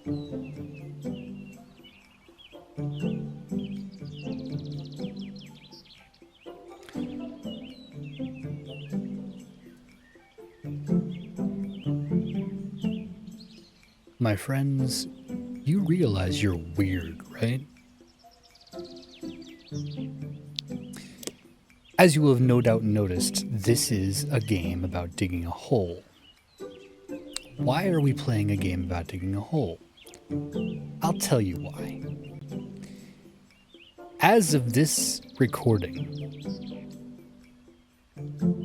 My friends, you realize you're weird, right? As you will have no doubt noticed, this is a game about digging a hole. Why are we playing a game about digging a hole? I'll tell you why. As of this recording,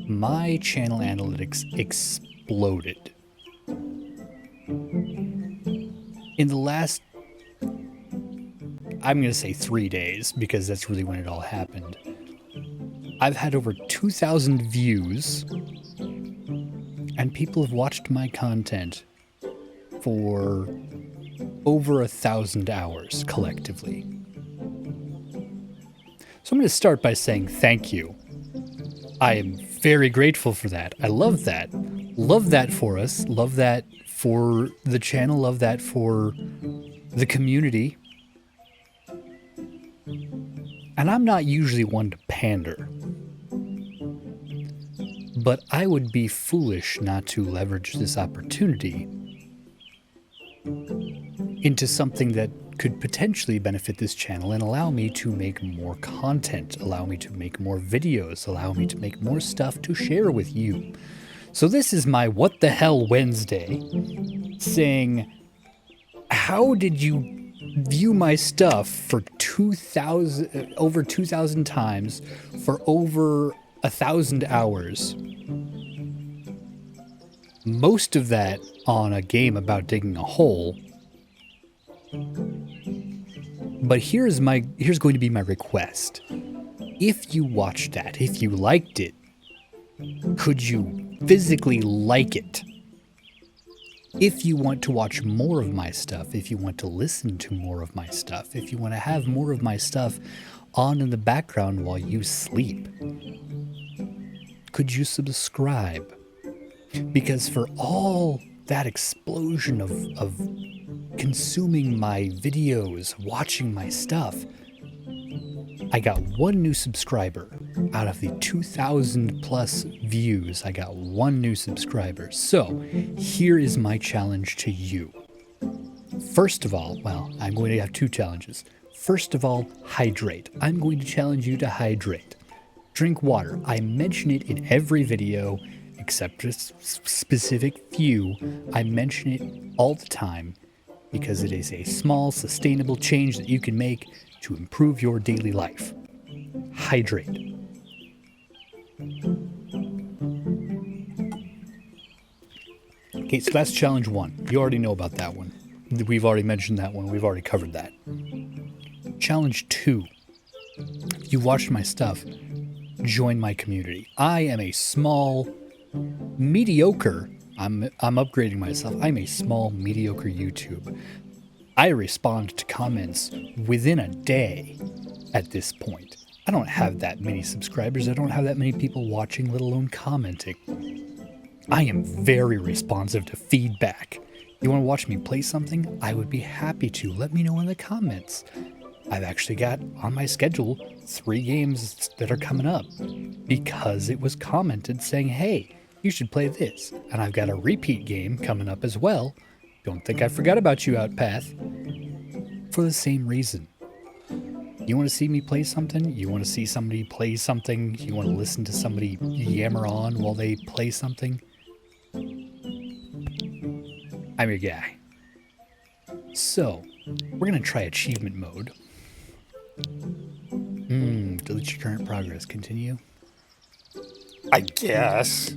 my channel analytics exploded. In the last, I'm going to say 3 days, because that's really when it all happened, I've had over 2,000 views, and people have watched my content for over 1,000 hours collectively. So I'm going to start by saying thank you. I am very grateful for that. I love that. Love that for us. Love that for the channel. Love that for the community. And I'm not usually one to pander, but I would be foolish not to leverage this opportunity into something that could potentially benefit this channel and allow me to make more content, allow me to make more videos, allow me to make more stuff to share with you. So this is my What the Hell Wednesday, saying, how did you view my stuff for over 2,000 times for over 1,000 hours? Most of that on a game about digging a hole. But here's going to be my request. If you watched that, if you liked it, could you physically like it? If you want to watch more of my stuff, if you want to listen to more of my stuff, if you want to have more of my stuff on in the background while you sleep, could you subscribe? Because for all that explosion of consuming my videos, watching my stuff, I got one new subscriber. Out of the 2,000 plus views, I got one new subscriber. So here is my challenge to you. First of all, well, I'm going to have two challenges. First of all, hydrate. I'm going to challenge you to hydrate. Drink water. I mention it in every video, except a specific few. I mention it all the time because it is a small, sustainable change that you can make to improve your daily life. Hydrate. Okay, so that's challenge one. You already know about that one. We've already mentioned that one. We've already covered that. Challenge two. If you watched my stuff, join my community. I am a small, mediocre, I'm upgrading myself. I'm a small, mediocre YouTube. I respond to comments within a day at this point. I don't have that many subscribers. I don't have that many people watching, let alone commenting. I am very responsive to feedback. You want to watch me play something? I would be happy to. Let me know in the comments. I've actually got on my schedule 3 games that are coming up because it was commented saying, hey, you should play this. And I've got a repeat game coming up as well. Don't think I forgot about you, Outpath. For the same reason. You want to see me play something? You want to see somebody play something? You want to listen to somebody yammer on while they play something? I'm your guy. So, we're going to try achievement mode. Delete your current progress. Continue? I guess.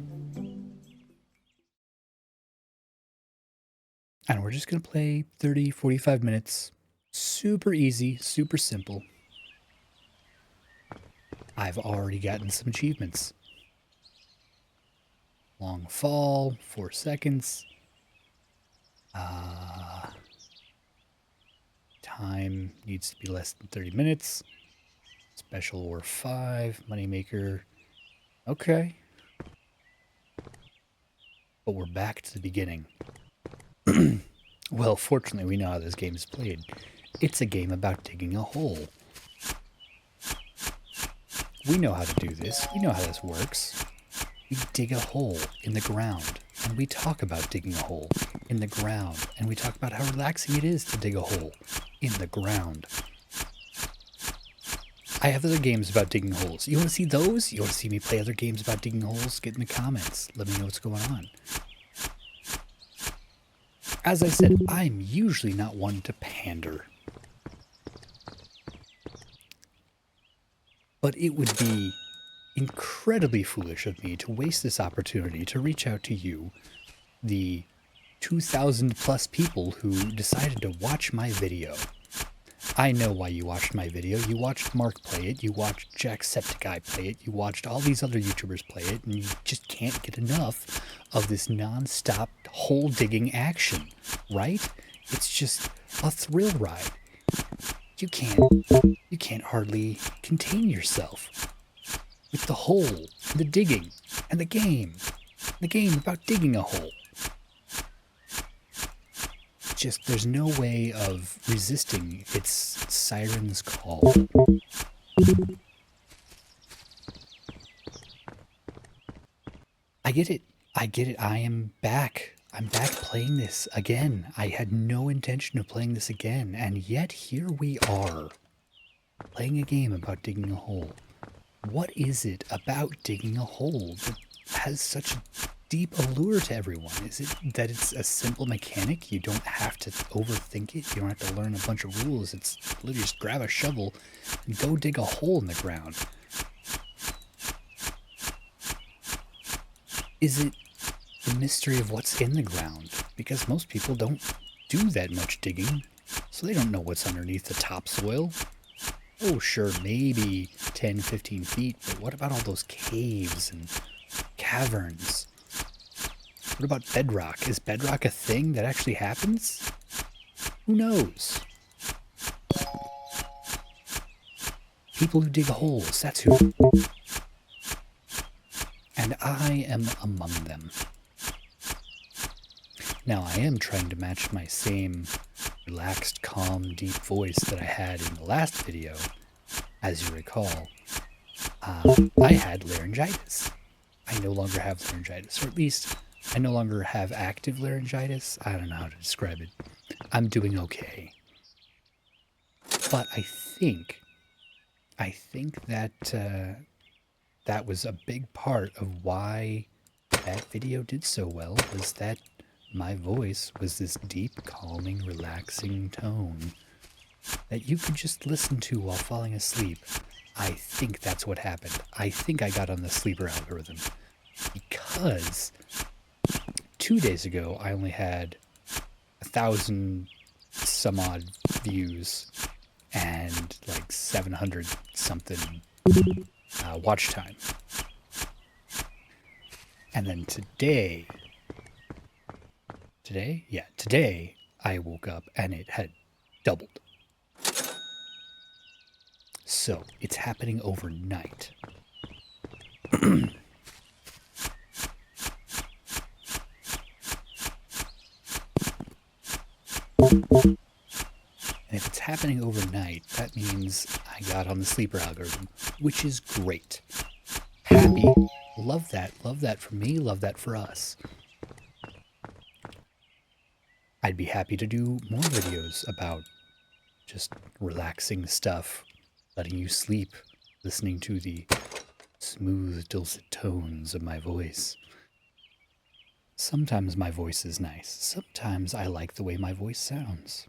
And we're just going to play 30, 45 minutes. Super easy, super simple. I've already gotten some achievements. Long fall, 4 seconds. Time needs to be less than 30 minutes. Special Ore 5, Moneymaker. Okay. But we're back to the beginning. Well, fortunately, we know how this game is played. It's a game about digging a hole. We know how to do this. We know how this works. We dig a hole in the ground, and we talk about digging a hole in the ground, and we talk about how relaxing it is to dig a hole in the ground. I have other games about digging holes. You want to see those? You want to see me play other games about digging holes? Get in the comments. Let me know what's going on. As I said, I'm usually not one to pander. But it would be incredibly foolish of me to waste this opportunity to reach out to you, the 2,000 plus people who decided to watch my video. I know why you watched my video. You watched Mark play it, you watched Jacksepticeye play it, you watched all these other YouTubers play it, and you just can't get enough of this non-stop hole digging action, right? It's just a thrill ride. You can't hardly contain yourself with the hole and the digging and the game about digging a hole. Just there's no way of resisting its siren's call. I get it. I am back. I'm back playing this again. I had no intention of playing this again, and yet here we are, playing a game about digging a hole. What is it about digging a hole that has such a deep allure to everyone? Is it that it's a simple mechanic? You don't have to overthink it. You don't have to learn a bunch of rules. It's literally just grab a shovel and go dig a hole in the ground. Is it the mystery of what's in the ground? Because most people don't do that much digging, so they don't know what's underneath the topsoil. Oh, sure, maybe 10, 15 feet, but what about all those caves and caverns? What about bedrock? Is bedrock a thing that actually happens? Who knows? People who dig holes, that's who. And I am among them. Now, I am trying to match my same relaxed, calm, deep voice that I had in the last video. As you recall, I had laryngitis. I no longer have laryngitis, or at least I no longer have active laryngitis. I don't know how to describe it. I'm doing okay. But I think that that was a big part of why that video did so well, was that my voice was this deep, calming, relaxing tone that you could just listen to while falling asleep. I think that's what happened. I think I got on the sleeper algorithm because 2 days ago I only had 1,000 some odd views and like 700 something watch time. And then today I woke up and it had doubled. So it's happening overnight. And if it's happening overnight, that means I got on the sleeper algorithm, which is great. Happy. Love that. Love that for me. Love that for us. I'd be happy to do more videos about just relaxing stuff, letting you sleep, listening to the smooth, dulcet tones of my voice. Sometimes my voice is nice. Sometimes I like the way my voice sounds.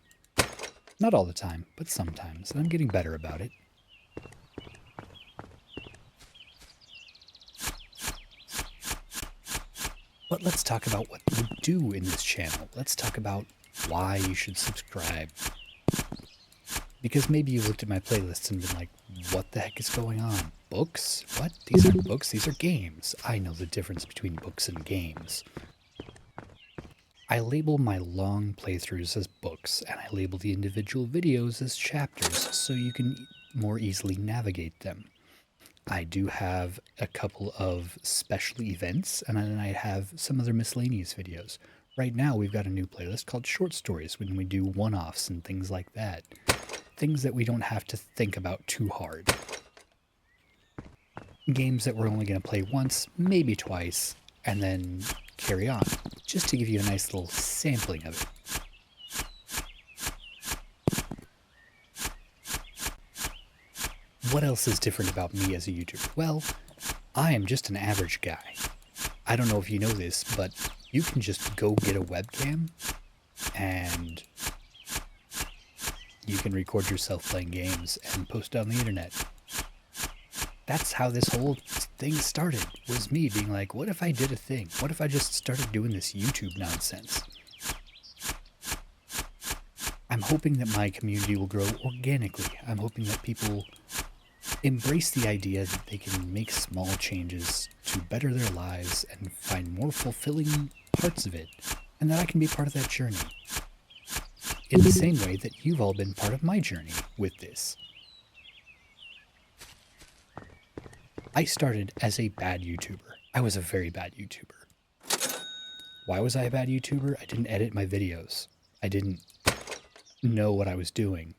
Not all the time, but sometimes, and I'm getting better about it. But let's talk about what we do in this channel. Let's talk about why you should subscribe. Because maybe you've looked at my playlists and been like, what the heck is going on? Books? What? These aren't books, these are games. I know the difference between books and games. I label my long playthroughs as books, and I label the individual videos as chapters so you can more easily navigate them. I do have a couple of special events, and then I have some other miscellaneous videos. Right now, we've got a new playlist called Short Stories when we do one-offs and things like that. Things that we don't have to think about too hard. Games that we're only going to play once, maybe twice, and then carry on, just to give you a nice little sampling of it. What else is different about me as a YouTuber? Well, I am just an average guy. I don't know if you know this, but you can just go get a webcam and you can record yourself playing games and post it on the internet. That's how this whole thing started, was me being like, what if I did a thing? What if I just started doing this YouTube nonsense? I'm hoping that my community will grow organically. I'm hoping that people embrace the idea that they can make small changes to better their lives and find more fulfilling parts of it, and that I can be part of that journey. In the same way that you've all been part of my journey with this. I started as a bad YouTuber. I was a very bad YouTuber. Why was I a bad YouTuber? I didn't edit my videos. I didn't know what I was doing.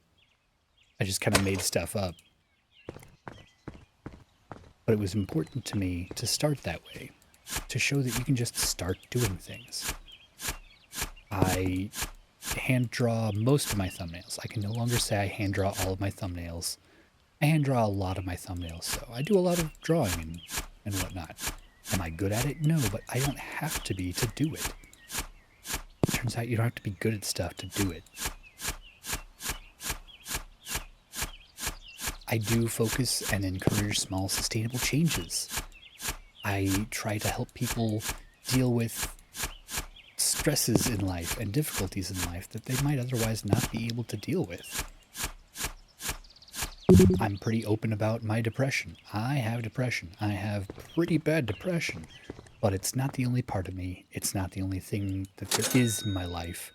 I just kind of made stuff up. But it was important to me to start that way, to show that you can just start doing things. I hand draw most of my thumbnails. I can no longer say I hand draw all of my thumbnails. I hand draw a lot of my thumbnails, so I do a lot of drawing and whatnot. Am I good at it? No, but I don't have to be to do it. Turns out you don't have to be good at stuff to do it. I do focus and encourage small, sustainable changes. I try to help people deal with stresses in life and difficulties in life that they might otherwise not be able to deal with. I'm pretty open about my depression. I have depression. I have pretty bad depression, but it's not the only part of me. It's not the only thing that there is in my life.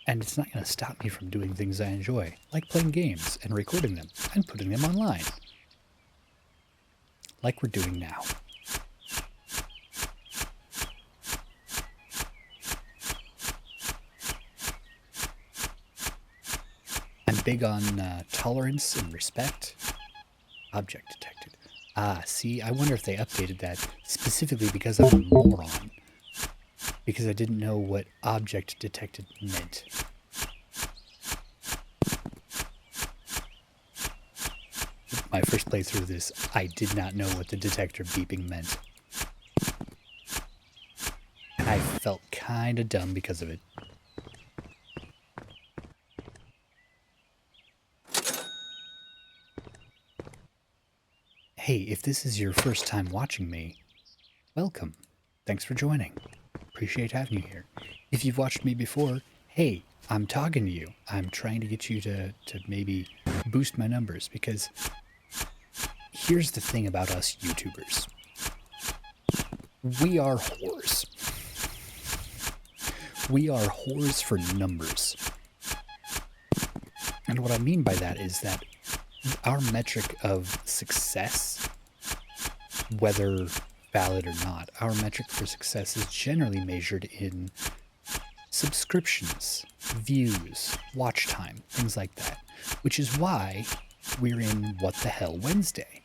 And it's not going to stop me from doing things I enjoy, like playing games and recording them and putting them online. Like we're doing now. I'm big on tolerance and respect. Object detected. See, I wonder if they updated that specifically because I'm a moron. Because I didn't know what object detected meant. My first playthrough of this, I did not know what the detector beeping meant. And I felt kinda dumb because of it. Hey, if this is your first time watching me, welcome. Thanks for joining. Appreciate having you here. If you've watched me before, hey, I'm talking to you. I'm trying to get you to maybe boost my numbers, because here's the thing about us YouTubers. We are whores. We are whores for numbers. And what I mean by that is that our metric of success, whether valid or not, our metric for success is generally measured in subscriptions, views, watch time, things like that. Which is why we're in What the Hell Wednesday.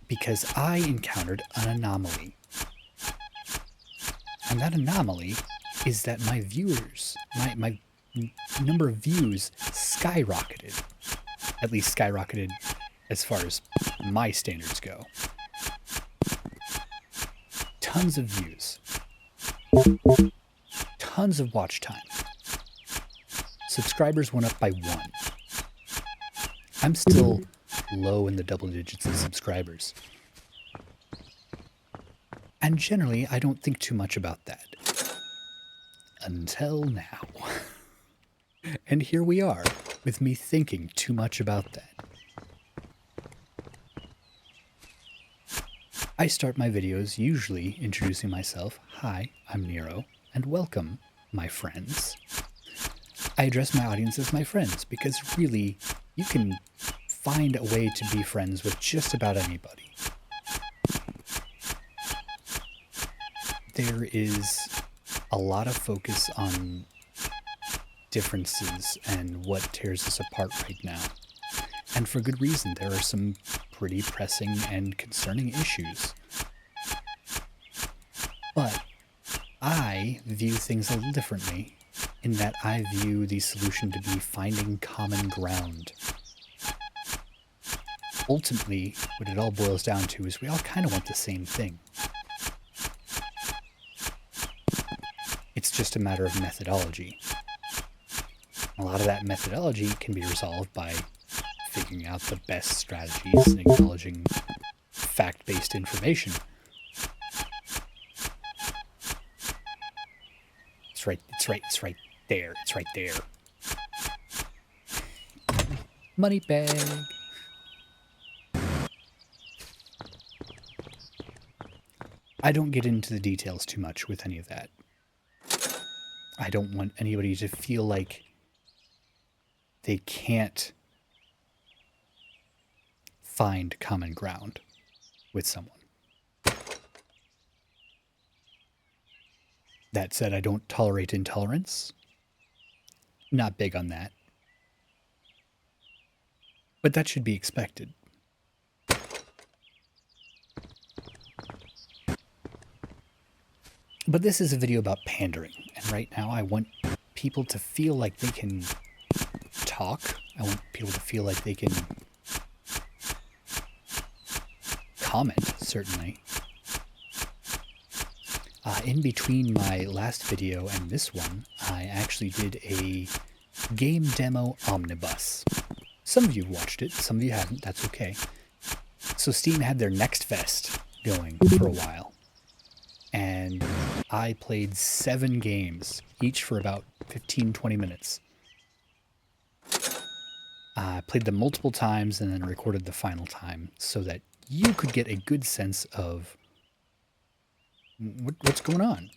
Because I encountered an anomaly. And that anomaly is that my viewers, my number of views skyrocketed. At least skyrocketed as far as my standards go. Tons of views. Tons of watch time. Subscribers went up by 1. I'm still low in the double digits of subscribers. And generally, I don't think too much about that. Until now. And here we are, with me thinking too much about that. I start my videos usually introducing myself. Hi, I'm Nero, and welcome, my friends. I address my audience as my friends because really, you can find a way to be friends with just about anybody. there is a lot of focus on differences and what tears us apart right now. And for good reason. There are some pretty pressing and concerning issues. But I view things a little differently in that I view the solution to be finding common ground. Ultimately, what it all boils down to is we all kind of want the same thing. It's just a matter of methodology. A lot of that methodology can be resolved by figuring out the best strategies and acknowledging fact-based information. It's right there. It's right there. Money bag. I don't get into the details too much with any of that. I don't want anybody to feel like they can't find common ground with someone. That said, I don't tolerate intolerance. Not big on that. But that should be expected. But this is a video about pandering, and right now I want people to feel like they can talk. I want people to feel like they can comment, certainly. In between my last video and this one, I actually did a game demo omnibus. Some of you watched it, some of you haven't, that's okay. So Steam had their Next Fest going for a while. And I played 7 games, each for about 15-20 minutes. I played them multiple times and then recorded the final time so that you could get a good sense of what's going on.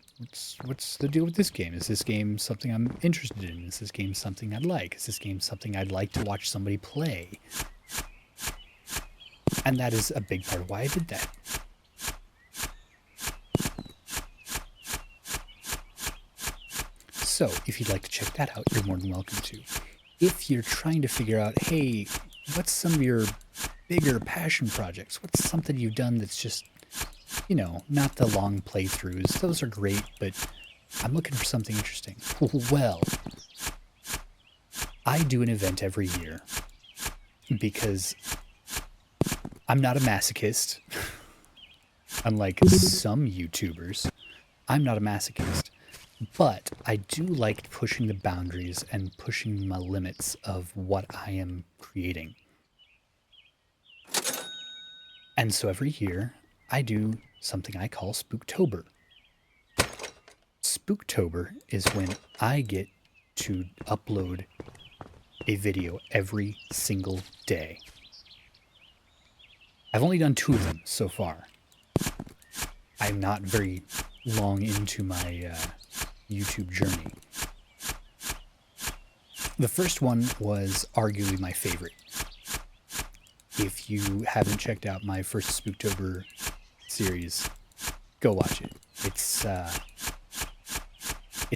What's the deal with this game? Is this game something I'm interested in? Is this game something I'd like? Is this game something I'd like to watch somebody play? And that is a big part of why I did that. So, if you'd like to check that out, you're more than welcome to. If you're trying to figure out, hey, what's some of your bigger passion projects? What's something you've done that's just, you know, not the long playthroughs? Those are great, but I'm looking for something interesting. Well, I do an event every year because I'm not a masochist. Unlike some YouTubers, I'm not a masochist. But I do like pushing the boundaries and pushing my limits of what I am creating. And so every year, I do something I call Spooktober. Spooktober is when I get to upload a video every single day. I've only done 2 of them so far. I'm not very long into my YouTube journey. The first one was arguably my favorite. If you haven't checked out my first Spooktober series, go watch it. It's a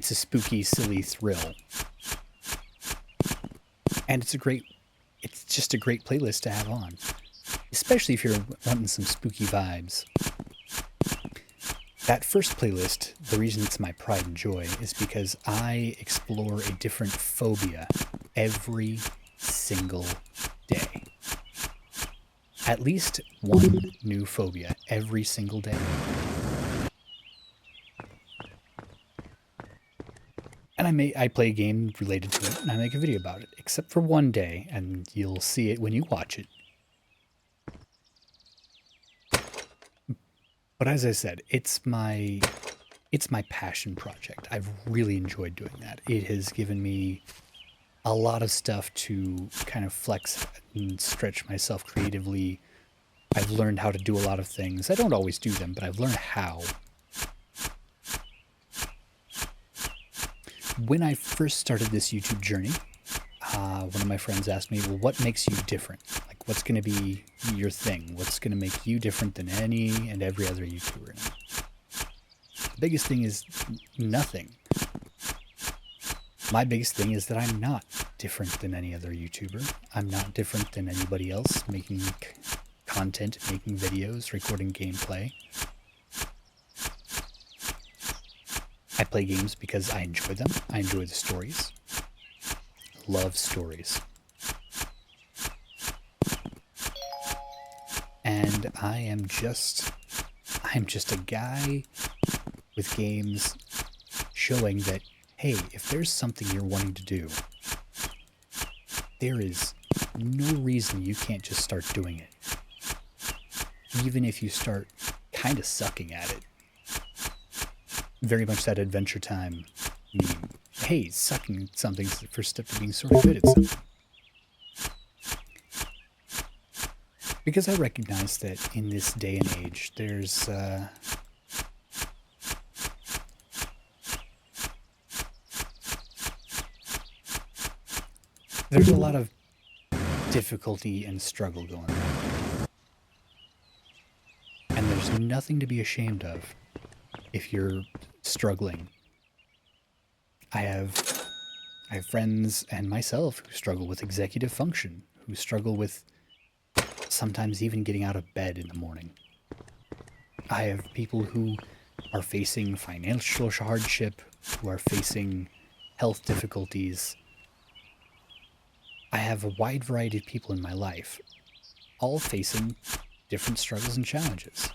spooky, silly thrill. And it's just a great playlist to have on. Especially if you're wanting some spooky vibes. That first playlist, the reason it's my pride and joy is because I explore a different phobia every single day. At least one new phobia every single day. And I play a game related to it, and I make a video about it, except for one day, and you'll see it when you watch it. But as I said, it's my passion project. I've really enjoyed doing that. It has given me a lot of stuff to kind of flex and stretch myself creatively. I've learned how to do a lot of things. I don't always do them, but I've learned how. When I first started this YouTube journey, one of my friends asked me, well, what makes you different? Like, what's going to be your thing? What's going to make you different than any and every other YouTuber? The biggest thing is nothing. My biggest thing is that I'm not different than any other YouTuber. I'm not different than anybody else making content, making videos, recording gameplay. I play games because I enjoy them. I enjoy the stories. Love stories. And I'm just a guy with games showing that, hey, if there's something you're wanting to do, there is no reason you can't just start doing it. Even if you start kind of sucking at it. Very much that Adventure Time meme. Hey, sucking at something's the first step to being sort of good at something. Because I recognize that in this day and age, there's a lot of difficulty and struggle going on. And there's nothing to be ashamed of if you're struggling. I have friends and myself who struggle with executive function, who struggle with sometimes even getting out of bed in the morning. I have people who are facing financial hardship, who are facing health difficulties. I have a wide variety of people in my life, all facing different struggles and challenges.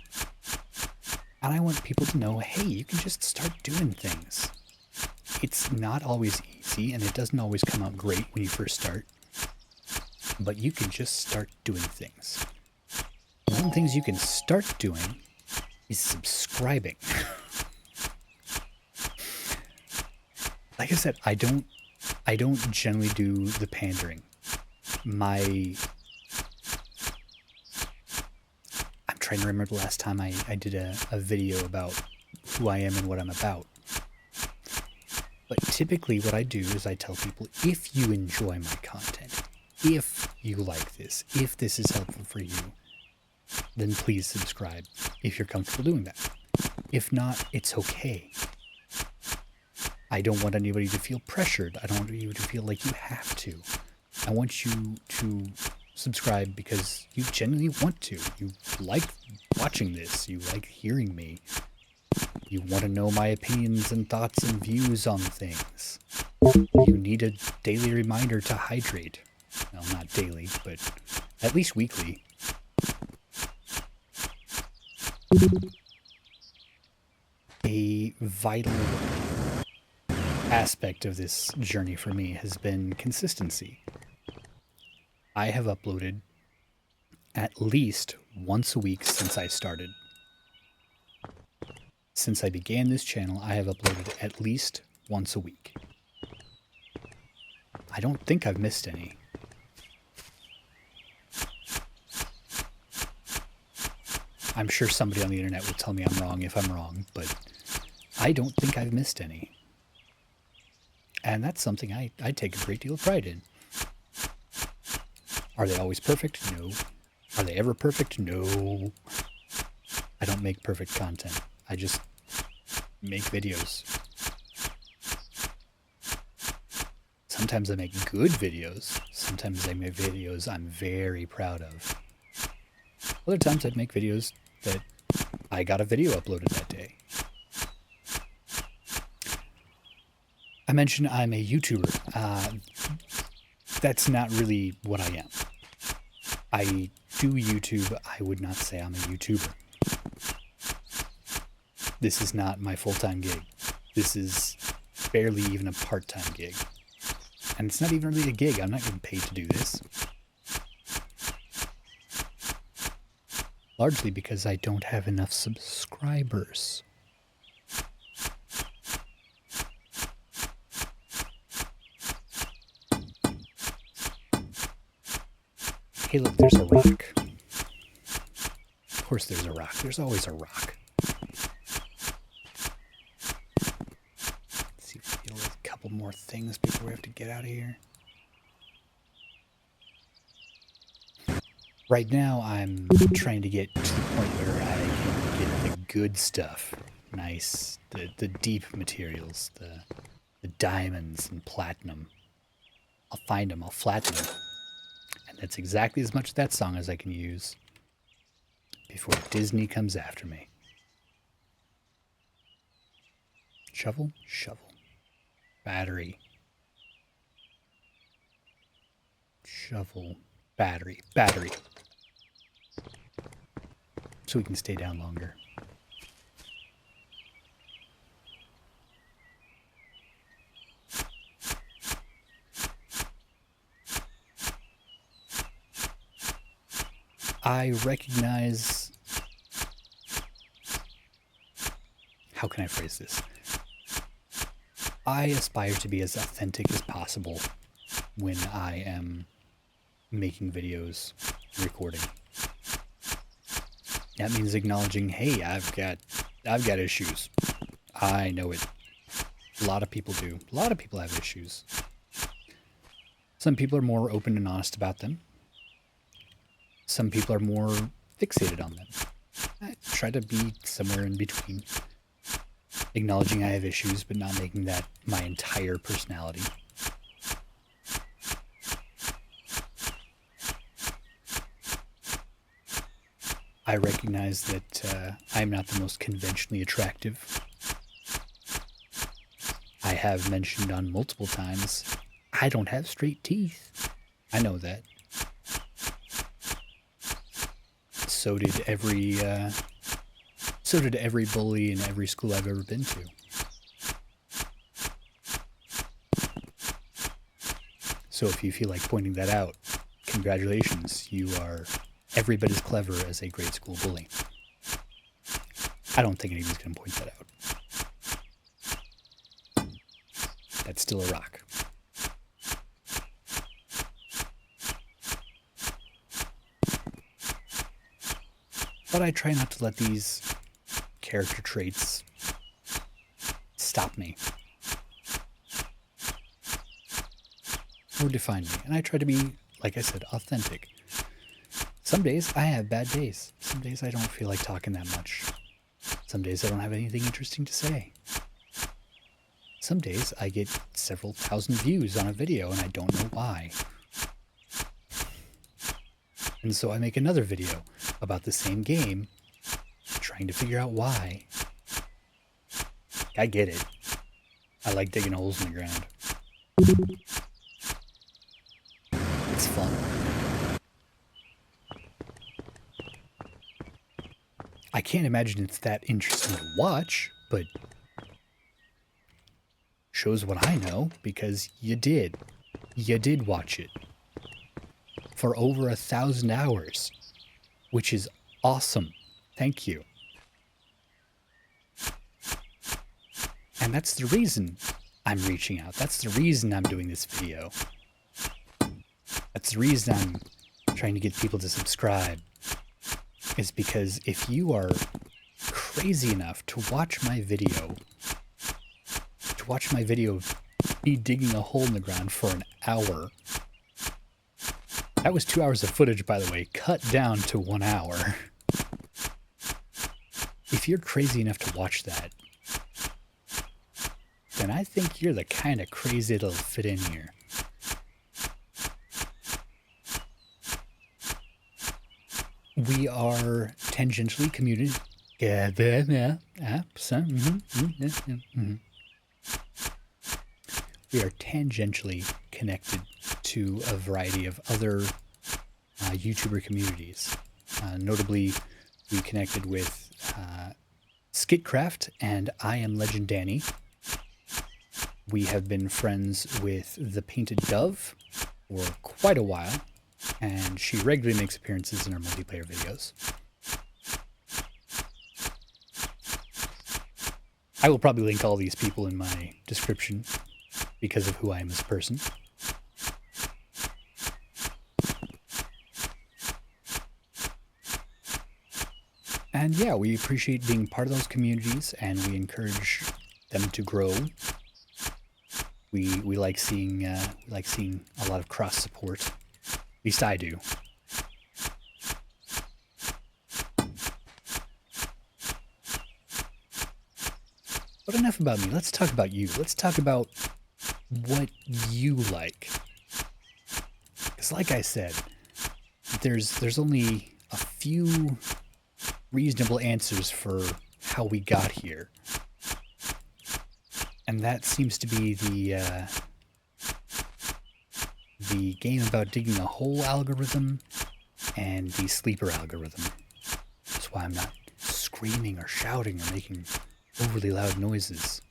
And I want people to know, hey, you can just start doing things. It's not always easy, and it doesn't always come out great when you first start. But you can just start doing things. One of the things you can start doing is subscribing. Like I said, I don't generally do the pandering. I'm trying to remember the last time I did a video about who I am and what I'm about. But typically what I do is I tell people, if you enjoy my content, if you like this, if this is helpful for you, then please subscribe if you're comfortable doing that. If not, it's okay. I don't want anybody to feel pressured. I don't want you to feel like you have to. I want you to subscribe because you genuinely want to. You like watching this. You like hearing me. You want to know my opinions and thoughts and views on things. You need a daily reminder to hydrate. Well, not daily, but at least weekly. A vital aspect of this journey for me has been consistency. I have uploaded at least once a week since I started. Since I began this channel, I have uploaded at least once a week. I don't think I've missed any. I'm sure somebody on the internet will tell me I'm wrong if I'm wrong, but I don't think I've missed any. And that's something I take a great deal of pride in. Are they always perfect? No. Are they ever perfect? No. I don't make perfect content. I just make videos. Sometimes I make good videos. Sometimes I make videos I'm very proud of. Other times I'd make videos that I got a video uploaded that day. I mentioned I'm a YouTuber. That's not really what I am. I do YouTube. I would not say I'm a YouTuber. This is not my full-time gig. This is barely even a part-time gig. And it's not even really a gig. I'm not getting paid to do this. Largely because I don't have enough subscribers. Hey, look, there's a rock. Of course there's a rock. There's always a rock. Let's see if we get a couple more things before we have to get out of here. Right now, I'm trying to get to the point where I can get the good stuff. nice, the deep materials, the diamonds and platinum. I'll find them, I'll flatten them. And that's exactly as much of that song as I can use before Disney comes after me. Shovel, shovel. Battery. Shovel, battery, battery. So we can stay down longer. I recognize... How can I phrase this? I aspire to be as authentic as possible when I am making videos, recording. That means acknowledging, hey, I've got issues. I know it. A lot of people do. A lot of people have issues. Some people are more open and honest about them. Some people are more fixated on them. I try to be somewhere in between. Acknowledging I have issues, but not making that my entire personality. I recognize that I'm not the most conventionally attractive. I have mentioned on multiple times, I don't have straight teeth. I know that. So did every bully in every school I've ever been to. So if you feel like pointing that out, congratulations, you are every bit as clever as a grade school bully. I don't think anybody's going to point that out. That's still a rock. But I try not to let these character traits stop me or define me. And I try to be, like I said, authentic. Some days I have bad days. Some days I don't feel like talking that much. Some days I don't have anything interesting to say. Some days I get several thousand views on a video and I don't know why. And so I make another video about the same game, trying to figure out why. I get it. I like digging holes in the ground. It's fun. I can't imagine it's that interesting to watch, but shows what I know because you did. You did watch it. For over 1,000 hours, which is awesome. Thank you. And that's the reason I'm reaching out. That's the reason I'm doing this video. That's the reason I'm trying to get people to subscribe. Is because if you are crazy enough to watch my video of me digging a hole in the ground for an hour. That was 2 hours of footage, by the way, cut down to 1 hour. If you're crazy enough to watch that, then I think you're the kind of crazy that'll fit in here. We are tangentially commuted. We are tangentially connected to a variety of other YouTuber communities. Notably, we connected with Skitcraft and I Am Legend Danny. We have been friends with The Painted Dove for quite a while, and she regularly makes appearances in our multiplayer videos. I will probably link all these people in my description because of who I am as a person. And yeah, we appreciate being part of those communities, and we encourage them to grow. We like seeing a lot of cross support. At least I do. But enough about me. Let's talk about you. Let's talk about what you like. Because like I said, there's only a few reasonable answers for how we got here. And that seems to be the game about digging a hole algorithm and the sleeper algorithm. That's why I'm not screaming or shouting or making overly loud noises.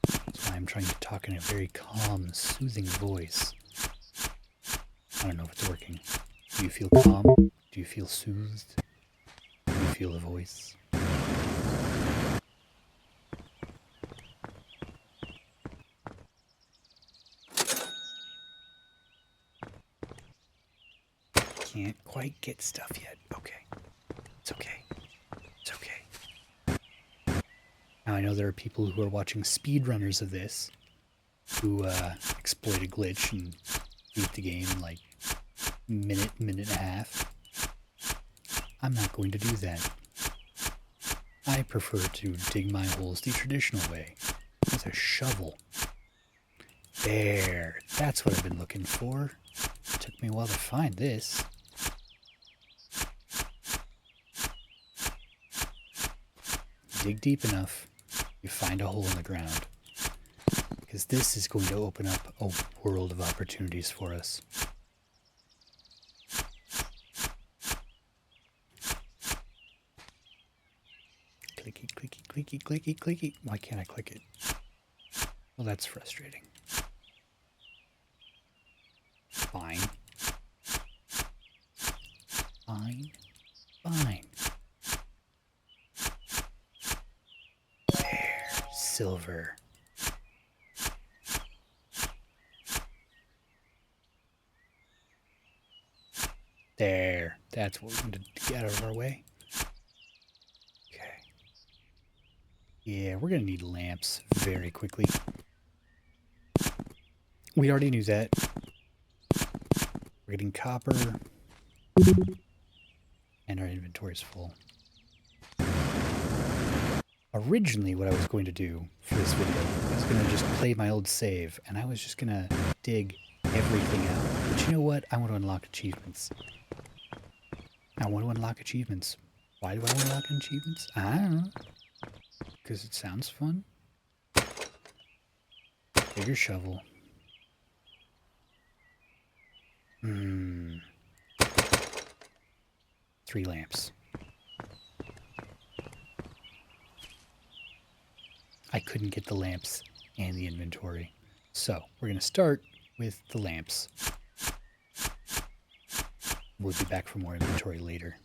That's why I'm trying to talk in a very calm, soothing voice. I don't know if it's working. Do you feel calm? Do you feel soothed? Do you feel a voice? Can't quite get stuff yet. Okay. It's okay. It's okay. Now I know there are people who are watching speedrunners of this who exploit a glitch and beat the game in like minute and a half. I'm not going to do that. I prefer to dig my holes the traditional way, with a shovel. There, that's what I've been looking for. Took me a while to find this. Dig deep enough, you find a hole in the ground. Because this is going to open up a world of opportunities for us. Clicky, clicky, clicky, clicky, clicky. Why can't I click it? Well, that's frustrating. Fine. Fine. Fine. There. Silver. There. That's what we're going to get out of our way. Okay. Yeah, we're going to need lamps very quickly. We already knew that. We're getting copper. And our inventory's full. Originally, what I was going to do for this video, I was going to just play my old save, and I was just going to dig everything out. But you know what? I want to unlock achievements. I want to unlock achievements. Why do I want to unlock achievements? I don't know. Because it sounds fun. Bigger shovel. 3 lamps. I couldn't get the lamps and the inventory. So we're going to start with the lamps. We'll be back for more inventory later.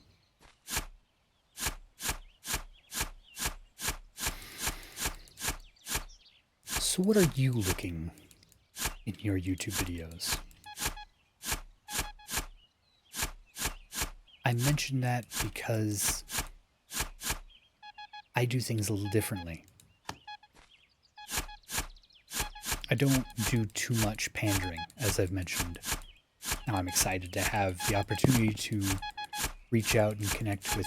So what are you looking in your YouTube videos? I mention that because I do things a little differently. I don't do too much pandering, as I've mentioned. Now I'm excited to have the opportunity to reach out and connect with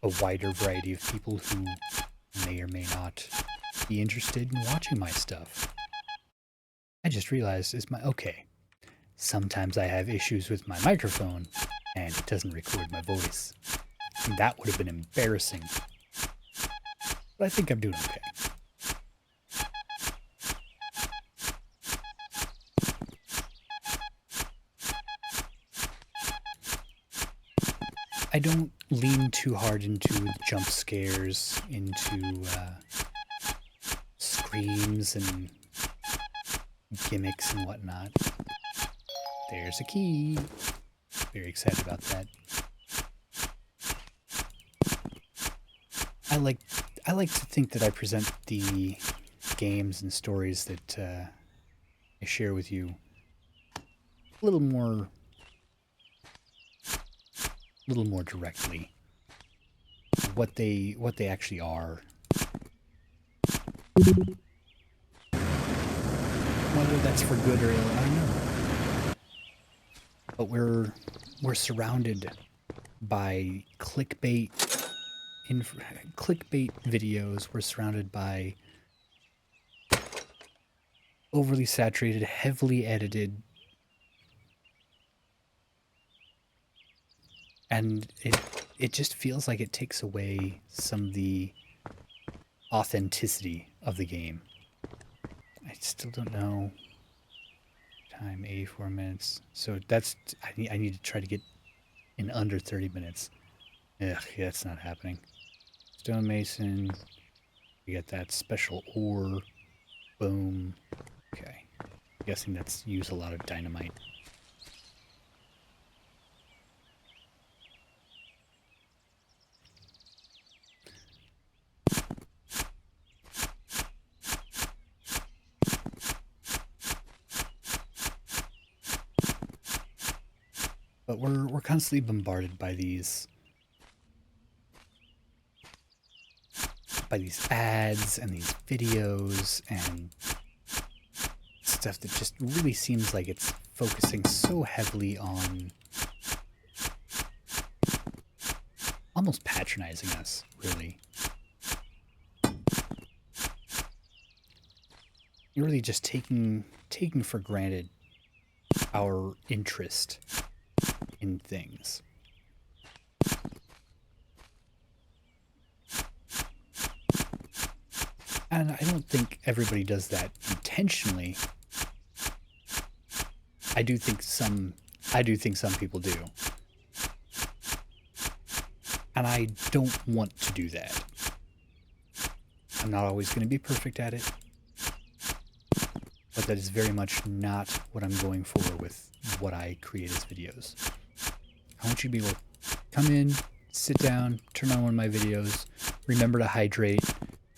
a wider variety of people who may or may not be interested in watching my stuff. I just realized okay, sometimes I have issues with my microphone and it doesn't record my voice. And that would have been embarrassing. But I think I'm doing okay. I don't lean too hard into jump scares, into screams and gimmicks and whatnot. There's a key. Very excited about that. I like to think that I present the games and stories that I share with you a little more directly. What they actually are. Whether that's for good or ill, I don't know. But we're surrounded by clickbait videos. We're surrounded by overly saturated, heavily edited, and it just feels like it takes away some of the authenticity of the game. I still don't know. Time 84 minutes. So that's I need to try to get in under 30 minutes. Ugh, yeah, that's not happening. Stonemason. We got that special ore. Boom. Okay. I'm guessing that's use a lot of dynamite. But we're constantly bombarded by these ads and these videos and stuff that just really seems like it's focusing so heavily on almost patronizing us, really. You're really just taking for granted our interest in things. And I don't think everybody does that intentionally. I do think some people do. And I don't want to do that. I'm not always going to be perfect at it. But that is very much not what I'm going for with what I create as videos. I want you to be able to come in, sit down, turn on one of my videos, remember to hydrate,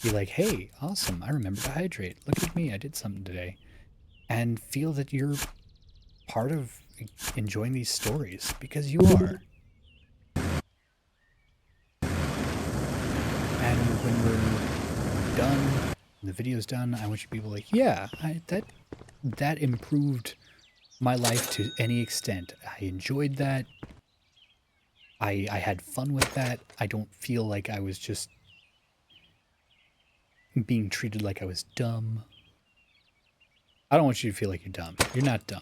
be like, hey, awesome, I remember to hydrate. Look at me, I did something today. And feel that you're part of enjoying these stories, because you are. And when we're done, when the video's done, I want you to be able to like, yeah, that improved my life to any extent. I enjoyed that. I had fun with that. I don't feel like I was just being treated like I was dumb. I don't want you to feel like you're dumb. You're not dumb.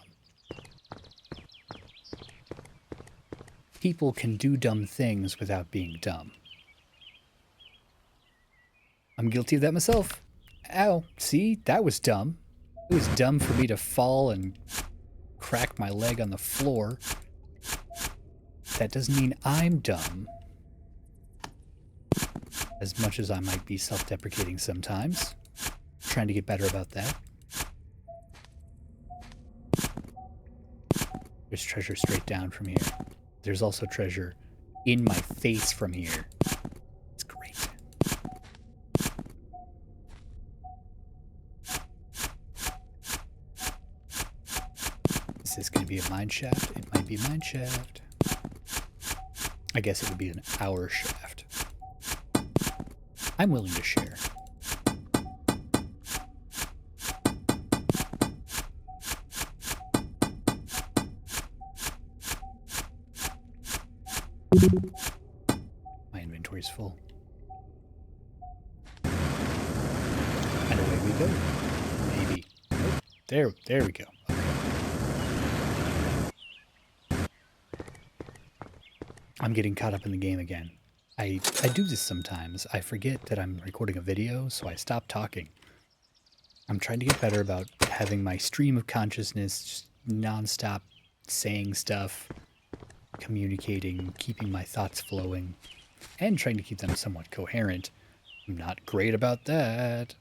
People can do dumb things without being dumb. I'm guilty of that myself. Ow, see? That was dumb. It was dumb for me to fall and crack my leg on the floor. That doesn't mean I'm dumb. As much as I might be self-deprecating sometimes. Trying to get better about that. There's treasure straight down from here. There's also treasure in my face from here. It's great. Is this going to be a mine shaft? It might be a mine shaft. I guess it would be an hour shaft. I'm willing to share. My inventory's full. And away we go. Maybe. Nope. There we go. Okay. I'm getting caught up in the game again. I do this sometimes. I forget that I'm recording a video, so I stop talking. I'm trying to get better about having my stream of consciousness just non-stop saying stuff, communicating, keeping my thoughts flowing, and trying to keep them somewhat coherent. I'm not great about that.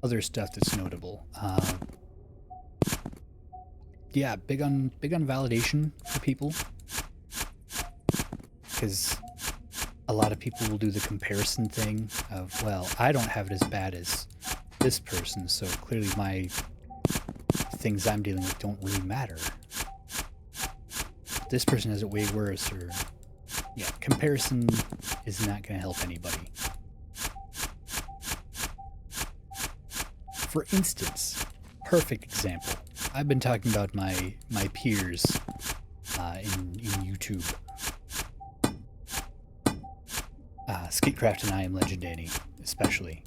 Other stuff that's notable. Yeah, big on validation for people, because a lot of people will do the comparison thing of, well, I don't have it as bad as this person, so clearly my things I'm dealing with don't really matter. This person has it way worse, or yeah, comparison is not going to help anybody. For instance, perfect example. I've been talking about my peers in YouTube. Skitcraft and I Am Legend Danny, especially,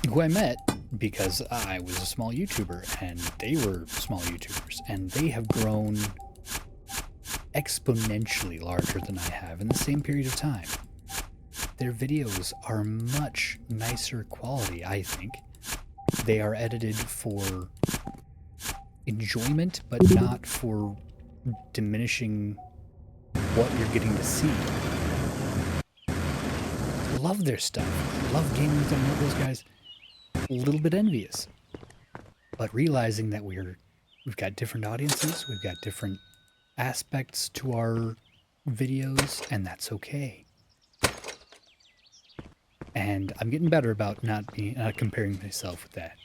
who I met because I was a small YouTuber and they were small YouTubers, and they have grown exponentially larger than I have in the same period of time. Their videos are much nicer quality, I think. They are edited for enjoyment, but not for diminishing what you're getting to see. Love their stuff. Love gaming with them. Love those guys. A little bit envious, but realizing that we've got different audiences, we've got different aspects to our videos, and that's okay. And I'm getting better about not comparing myself with that.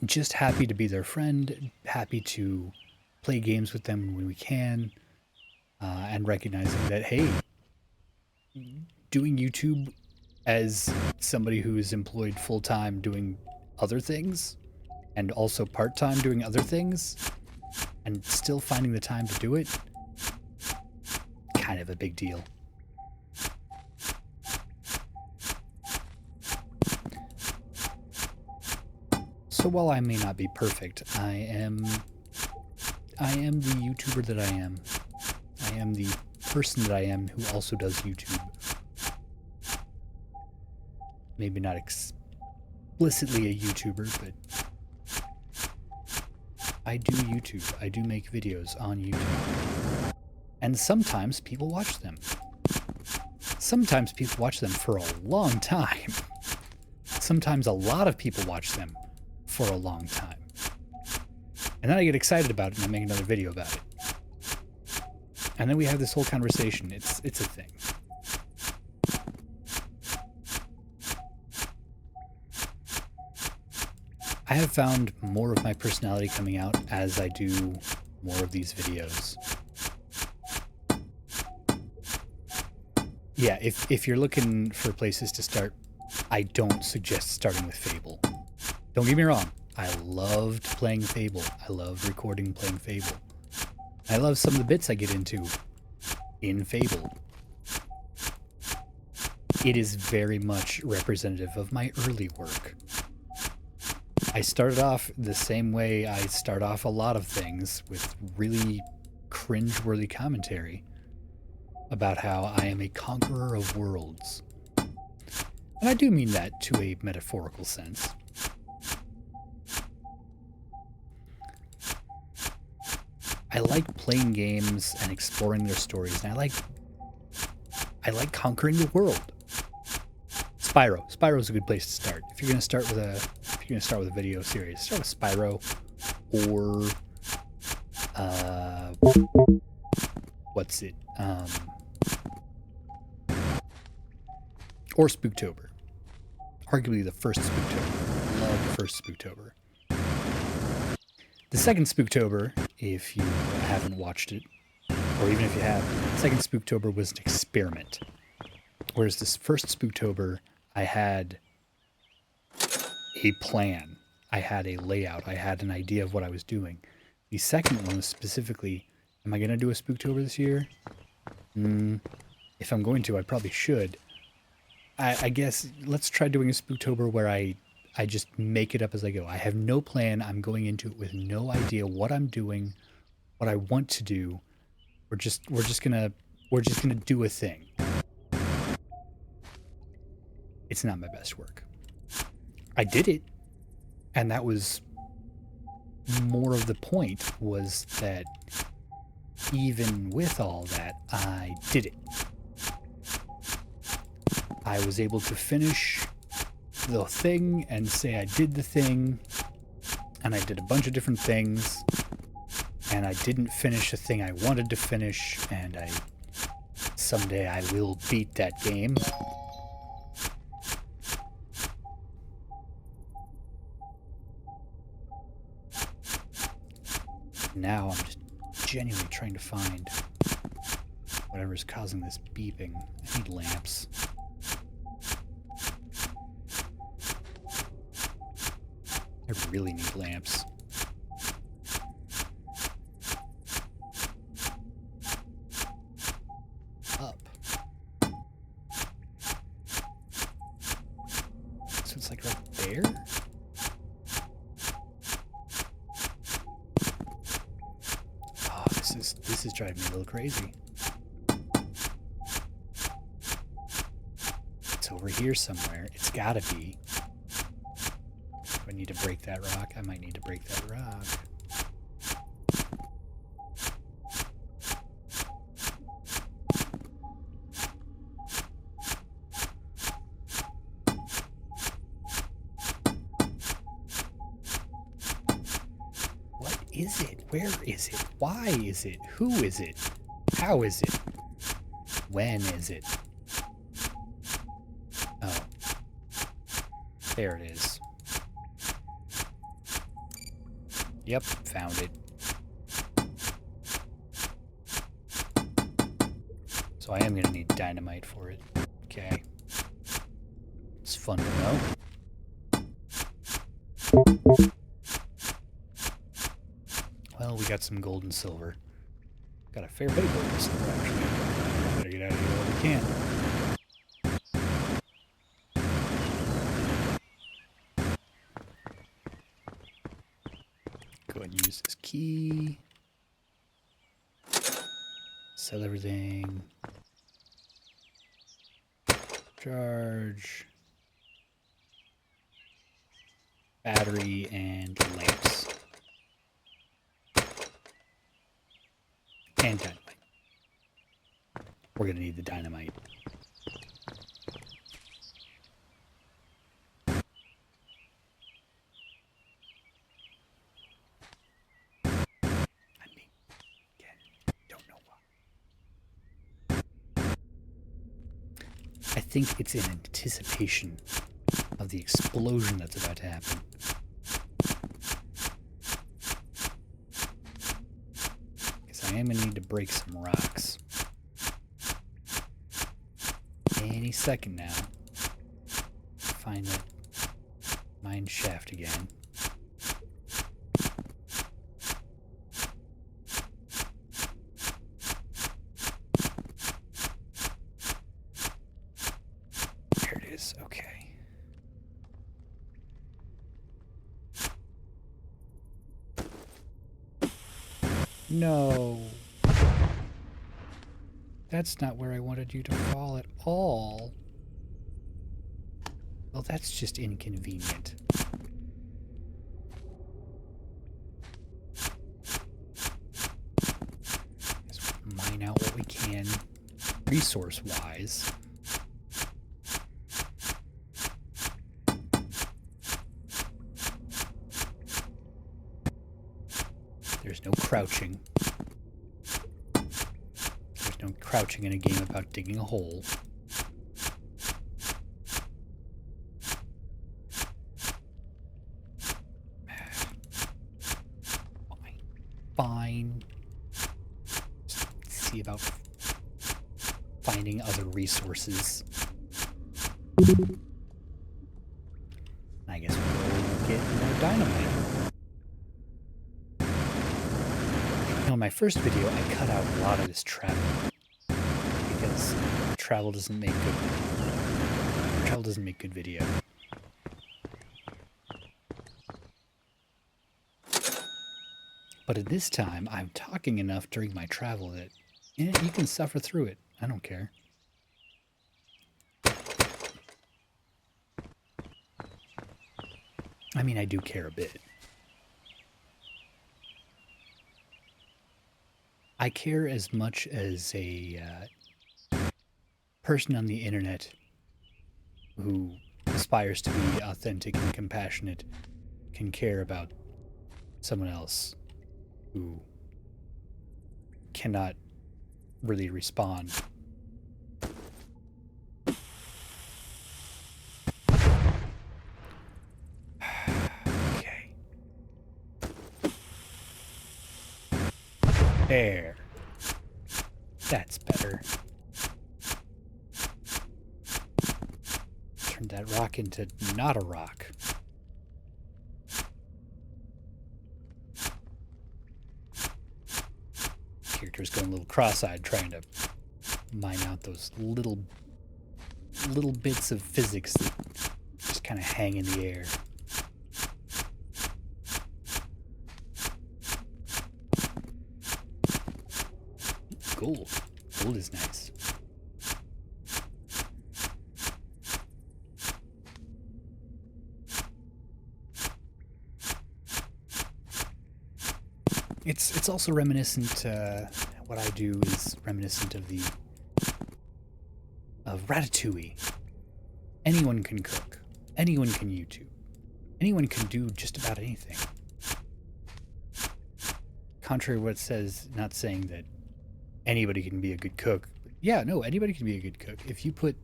Just happy to be their friend, happy to play games with them when we can, and recognizing that, hey, doing YouTube as somebody who is employed full-time doing other things, and also part-time doing other things, and still finding the time to do it, kind of a big deal. So while I may not be perfect, I am the YouTuber that I am. I am the person that I am who also does YouTube. Maybe not explicitly a YouTuber, but I do YouTube. I do make videos on YouTube. And sometimes people watch them. Sometimes people watch them for a long time. Sometimes a lot of people watch them for a long time. And then I get excited about it and I make another video about it. And then we have this whole conversation. It's a thing. I have found more of my personality coming out as I do more of these videos. Yeah, if you're looking for places to start, I don't suggest starting with Fable. Don't get me wrong, I loved playing Fable. I love recording playing Fable. I love some of the bits I get into in Fable. It is very much representative of my early work. I started off the same way I start off a lot of things, with really cringe-worthy commentary about how I am a conqueror of worlds. And I do mean that to a metaphorical sense. I like playing games and exploring their stories, and I like conquering the world. Spyro. Spyro's a good place to start. If you're gonna start with a video series, start with Spyro, or or Spooktober. Arguably the first Spooktober. Love the first Spooktober. The second Spooktober, if you haven't watched it, or even if you have, the second Spooktober was an experiment. Whereas this first Spooktober, I had a plan. I had a layout. I had an idea of what I was doing. The second one was specifically, am I going to do a Spooktober this year? If I'm going to, I probably should. I guess let's try doing a Spooktober where I just make it up as I go. I have no plan. I'm going into it with no idea what I'm doing, what I want to do. We're just gonna do a thing. It's not my best work. I did it, and that was more of the point, was that even with all that, I did it. I was able to finish the thing and say I did the thing, and I did a bunch of different things, and I didn't finish the thing I wanted to finish, and someday I will beat that game. Now I'm just genuinely trying to find whatever's causing this beeping. I need lamps. I really need lamps. Up. So it's like right there? Oh, this is driving me a little crazy. It's over here somewhere. It's gotta be. Do I need to break that rock? I might need to break that rock. Is it? Where is it? Why is it? Who is it? How is it? When is it? Oh. There it is. Yep, found it. So I am going to need dynamite for it. Okay. It's fun to know. Well, we got some gold and silver. Got a fair bit of gold and silver, actually. Better get out of here while we can. Go ahead and use this key. Sell everything. Charge. Battery and lamps. And dynamite. We're gonna need the dynamite. I mean, again, don't know why. I think it's in anticipation of the explosion that's about to happen. I am going to need to break some rocks. Any second now. Find that mine shaft again. There it is. Okay. No. That's not where I wanted you to fall at all. Well, that's just inconvenient. Let's mine out what we can, resource-wise. There's no crouching. There's no crouching in a game about digging a hole. Fine. Just see about finding other resources. I guess we'll get more dynamite. In my first video, I cut out a lot of this travel because travel doesn't make good video. But at this time, I'm talking enough during my travel that you can suffer through it. I don't care. I mean, I do care a bit. I care as much as a person on the internet who aspires to be authentic and compassionate can care about someone else who cannot really respond. Okay. There. That's better. Turned that rock into not a rock. Character's going a little cross-eyed trying to mine out those little bits of physics that just kind of hang in the air. Gold. Gold is nice. It's also reminiscent. What I do is reminiscent of Ratatouille. Anyone can cook. Anyone can YouTube. Anyone can do just about anything. Contrary to what it says, not saying that anybody can be a good cook. Yeah, no, anybody can be a good cook. If you put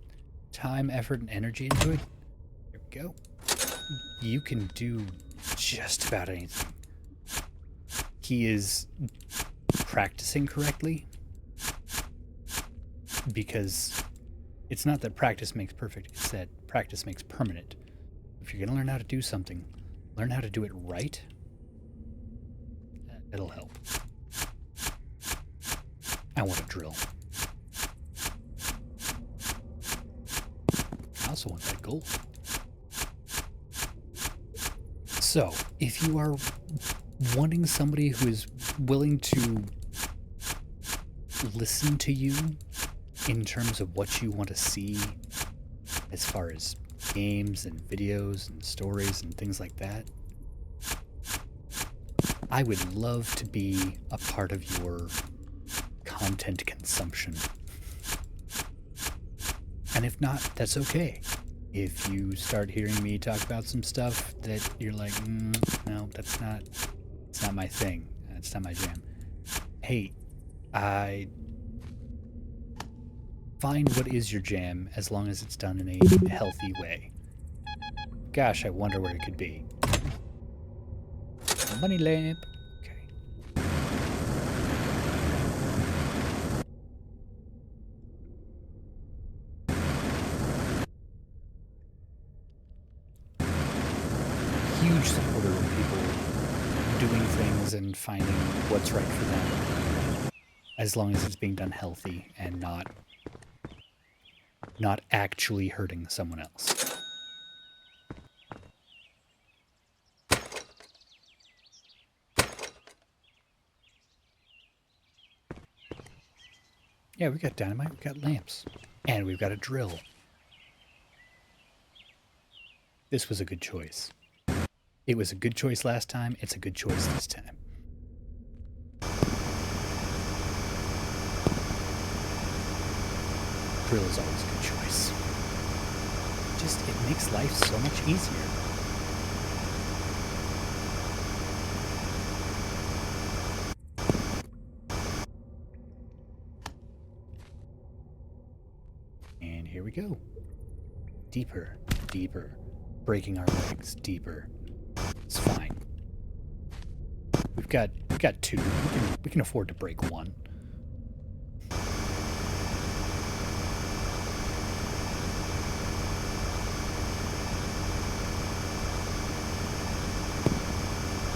time, effort, and energy into it, there we go. You can do just about anything. He is practicing correctly, because it's not that practice makes perfect, it's that practice makes permanent. If you're going to learn how to do something, learn how to do it right. It'll help. I want a drill. I also want that gold. So, if you are wanting somebody who is willing to listen to you in terms of what you want to see as far as games and videos and stories and things like that, I would love to be a part of your content consumption. And if not, that's okay. If you start hearing me talk about some stuff that you're like, no, it's not my thing. It's not my jam. Hey, I find what is your jam as long as it's done in a healthy way. Gosh, I wonder where it could be. Money lamp. Okay. Huge supporter of people doing things and finding what's right for them, as long as it's being done healthy and not actually hurting someone else. Yeah, we got dynamite, we got lamps, and we've got a drill. This was a good choice. It was a good choice last time, it's a good choice this time. Drill is always a good choice. It makes life so much easier. And here we go. Deeper, deeper. Breaking our legs deeper. It's fine. We've got two. We can afford to break one.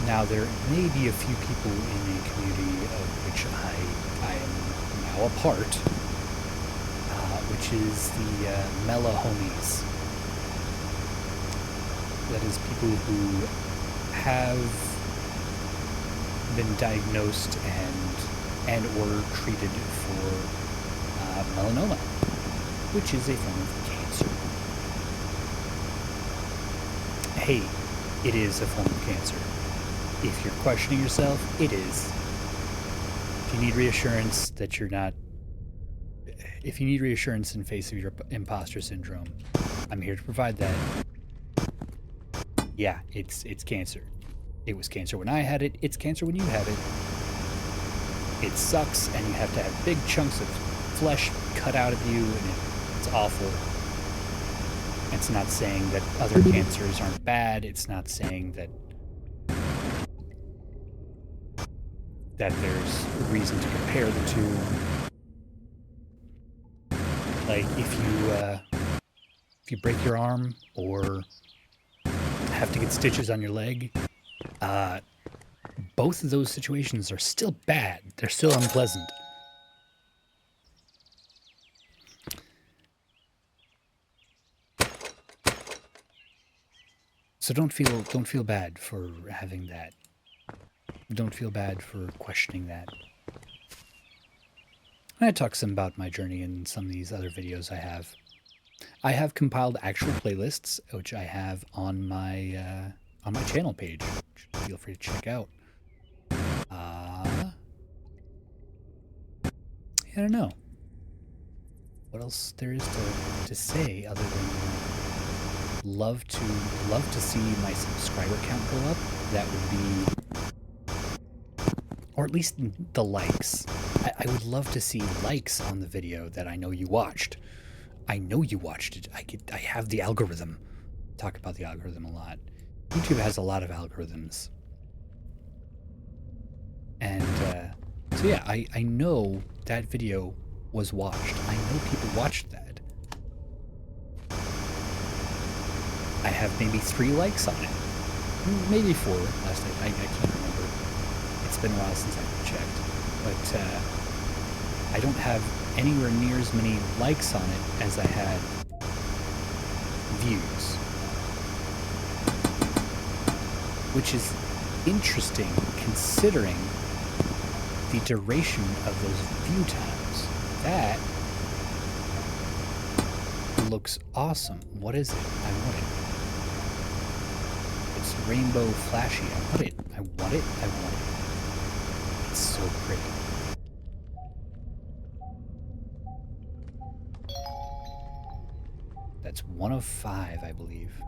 Now, there may be a few people in a community of which I am now a part, which is the Mela homies. That is people who have been diagnosed and or treated for melanoma, which is a form of cancer. Hey, it is a form of cancer. If you're questioning yourself, it is. If you need reassurance that you're not... If you need reassurance in face of your imposter syndrome, I'm here to provide that. Yeah, it's cancer. It was cancer when I had it. It's cancer when you have it. It sucks, and you have to have big chunks of flesh cut out of you, and it's awful. It's not saying that other cancers aren't bad. It's not saying that there's a reason to compare the two. Like, if you break your arm or have to get stitches on your leg, both of those situations are still bad. They're still unpleasant. So don't feel bad for having that. Don't feel bad for questioning that. I talk some about my journey in some of these other videos I have. I have compiled actual playlists, which I have on my channel page. Which feel free to check out. I don't know what else there is to say other than love to see my subscriber count go up. That would be, or at least the likes. I would love to see likes on the video that I know you watched. I know you watched it. I have the algorithm. Talk about the algorithm a lot. YouTube has a lot of algorithms. And so yeah, I know that video was watched. I know people watched that. I have maybe 3 likes on it. Maybe 4 last night. I can't remember. It's been a while since I've checked. But I don't have anywhere near as many likes on it as I had views. Which is interesting considering the duration of those view times. That looks awesome. What is it? I want it. It's rainbow flashy. I want it. I want it. I want it. It's so pretty. That's 1 of 5, I believe.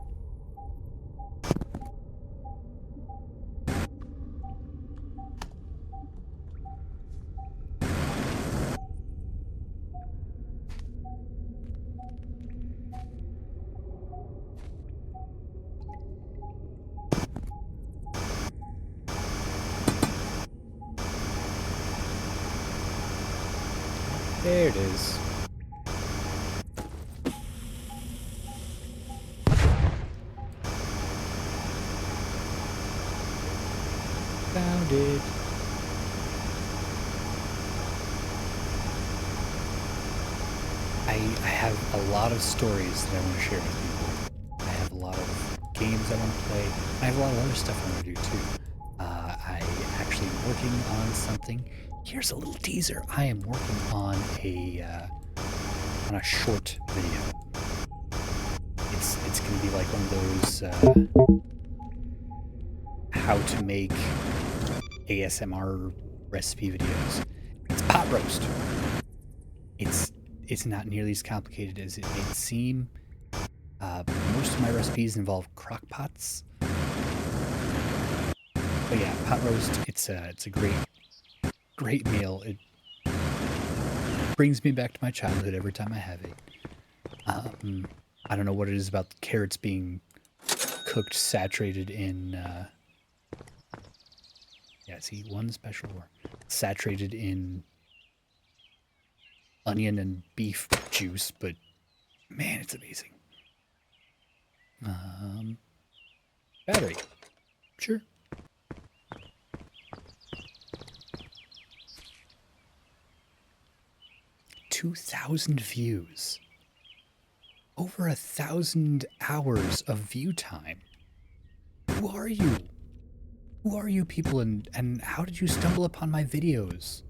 There it is. Found it. I have a lot of stories that I want to share with people. I have a lot of games I want to play. I have a lot of other stuff I want to do too. I actually am working on something. Here's a little teaser. I am working on a short video. It's going to be like one of those how to make ASMR recipe videos. It's pot roast. It's not nearly as complicated as it may seem. Most of my recipes involve crock pots. But yeah, pot roast, it's a great meal. It brings me back to my childhood every time I have it. I don't know what it is about the carrots being cooked, saturated in yeah, see, one special war. Saturated in onion and beef juice, but man, it's amazing. Battery. Sure. $2,000 views. Over 1,000 hours of view time. Who are you? Who are you people, and how did you stumble upon my videos?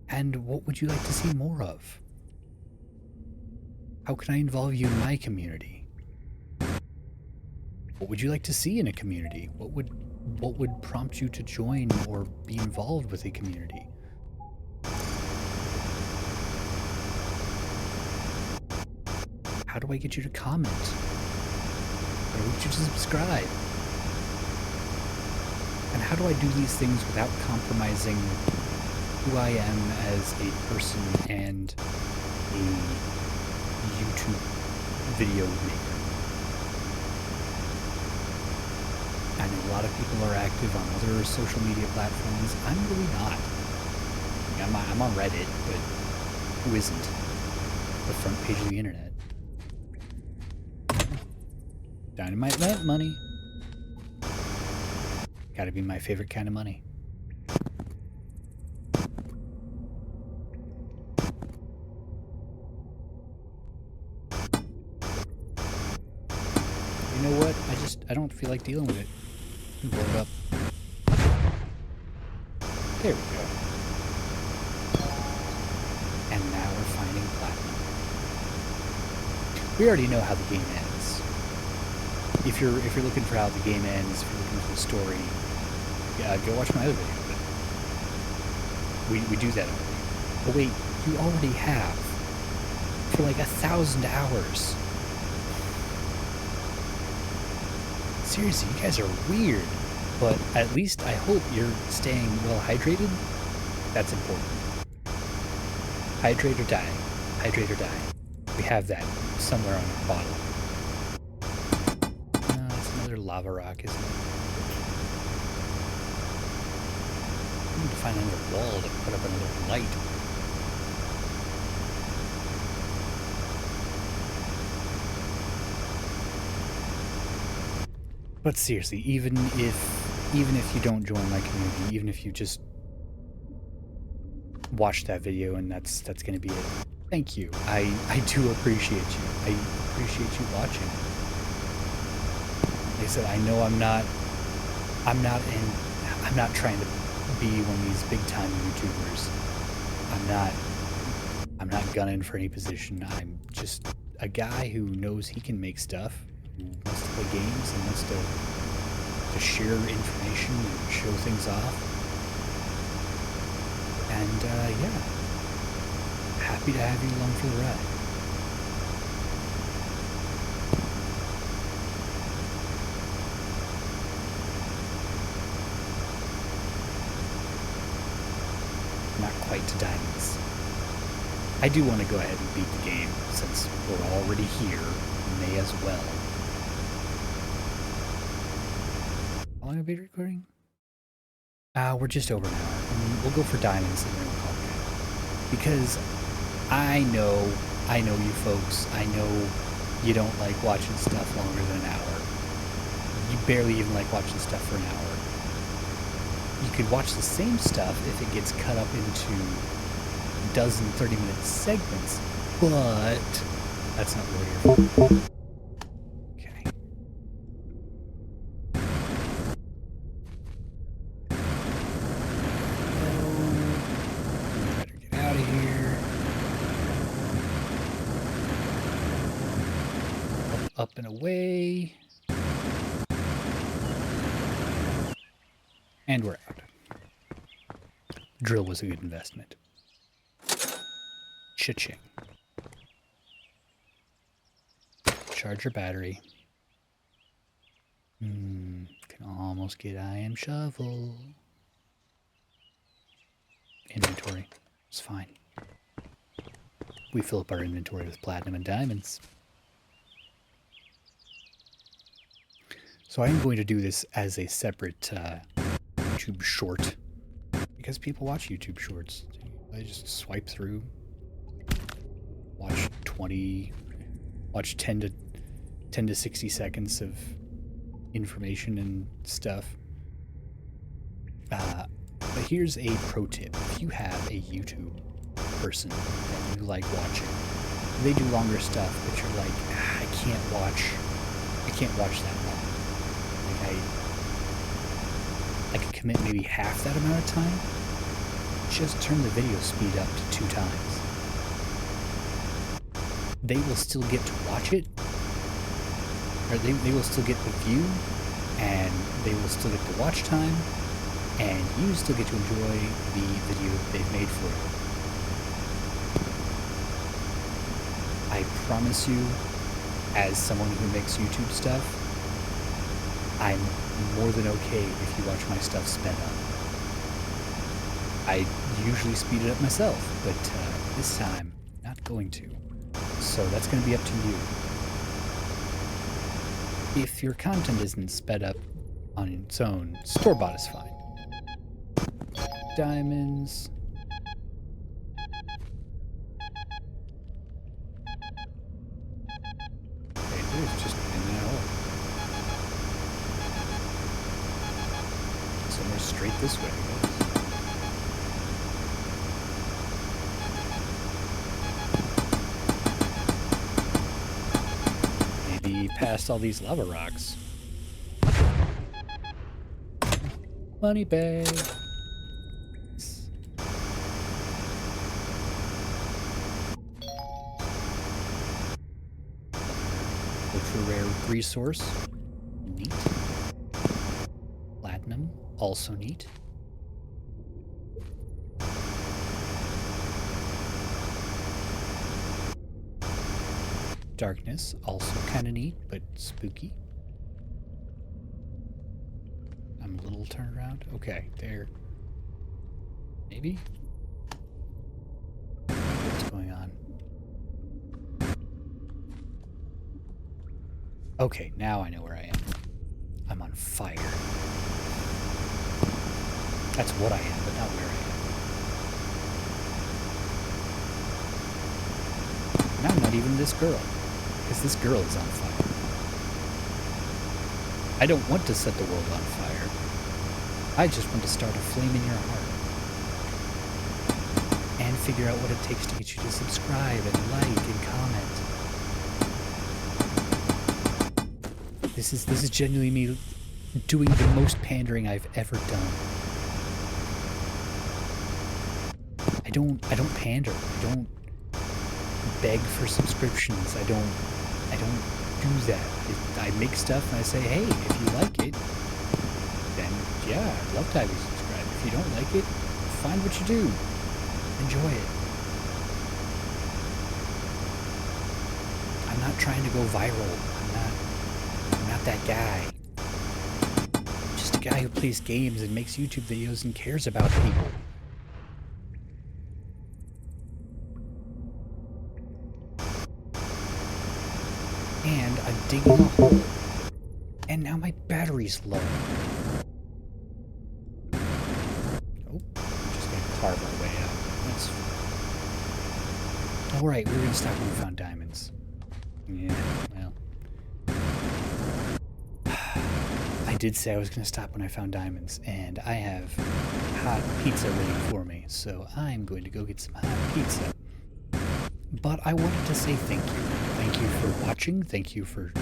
And what would you like to see more of? How can I involve you in my community? What would you like to see in a community? What would prompt you to join or be involved with a community? How do I get you to comment? How do I get you to subscribe? And how do I do these things without compromising who I am as a person and a YouTube video maker? I know a lot of people are active on other social media platforms. I'm really not. I'm on Reddit, but who isn't? The front page of the internet. Dynamite lamp money. Gotta be my favorite kind of money. you know what? I don't feel like dealing with it. Blow it up. There we go. And now we're finding platinum. We already know how the game ends. If you're looking for how the game ends, if you're looking for the story, yeah, go watch my other video. But we do that already. But wait, you already have for like 1,000 hours. Seriously, you guys are weird. But at least I hope you're staying well hydrated. That's important. Hydrate or die. Hydrate or die. We have that somewhere on our bottle. It's another lava rock, isn't it? I need to find another wall to put up another light. But seriously, even if you don't join my community, even if you just watch that video and that's gonna be it. Thank you. I do appreciate you. I appreciate you watching. Like I said, I know I'm not trying to be one of these big time YouTubers. I'm not gunning for any position. I'm just a guy who knows he can make stuff, who wants to play games and wants to share information and show things off. And yeah, happy to have you along for the ride. Not quite to diamonds. I do want to go ahead and beat the game since we're already here. May as well. How long have we been recording? We're just over an hour. We'll go for diamonds and then we'll call it good. Because I know you folks. I know you don't like watching stuff longer than an hour. You barely even like watching stuff for an hour. You could watch the same stuff if it gets cut up into a dozen 30-minute segments, but that's not what we're here for. Okay. Better get out of here. Up and away. And we're out. Drill was a good investment. Cha-ching. Charge your battery. Can almost get iron shovel. Inventory. It's fine. We fill up our inventory with platinum and diamonds. So I am going to do this as a separate YouTube short, because people watch YouTube shorts. They just swipe through, watch 10 to 60 seconds of information and stuff. But here's a pro tip. If you have a YouTube person that you like watching, they do longer stuff, but you're like, I can't watch that long. Like I could commit maybe half that amount of time. Just turn the video speed up to 2 times. They will still get to watch it, or they will still get the view, and they will still get the watch time, and you still get to enjoy the video that they've made for you. I promise you, as someone who makes YouTube stuff, I'm more than okay if you watch my stuff sped up. I usually speed it up myself, but this time, not going to. So that's going to be up to you. If your content isn't sped up on its own, store-bought is fine. Diamonds. Okay, there's just in that hole. Somewhere straight this way, I guess. Maybe past all these lava rocks. Money bag. Ultra rare resource. Neat. Platinum. Also neat. Darkness. Also kind of neat, but spooky. I'm a little turned around. Okay, there. Maybe? What's going on? Okay, now I know where I am. I'm on fire. That's what I am, but not where I am. Now I'm not even this girl, because this girl is on fire. I don't want to set the world on fire. I just want to start a flame in your heart. And figure out what it takes to get you to subscribe and like and comment. This is genuinely me doing the most pandering I've ever done. I don't pander. I don't beg for subscriptions. I don't do that. I make stuff and I say, hey, if you like it, then yeah, I'd love to have you subscribe. If you don't like it, find what you do. Enjoy it. I'm not trying to go viral. I'm not that guy. I'm just a guy who plays games and makes YouTube videos and cares about people. And I'm digging a hole. And now my battery's low. Oh, I'm just gonna carve our way out. That's... Alright, we were gonna stop when we found diamonds. Yeah, well. I did say I was gonna stop when I found diamonds, and I have hot pizza waiting for me, so I'm going to go get some hot pizza. But I wanted to say thank you. Thank you for watching. Thank you for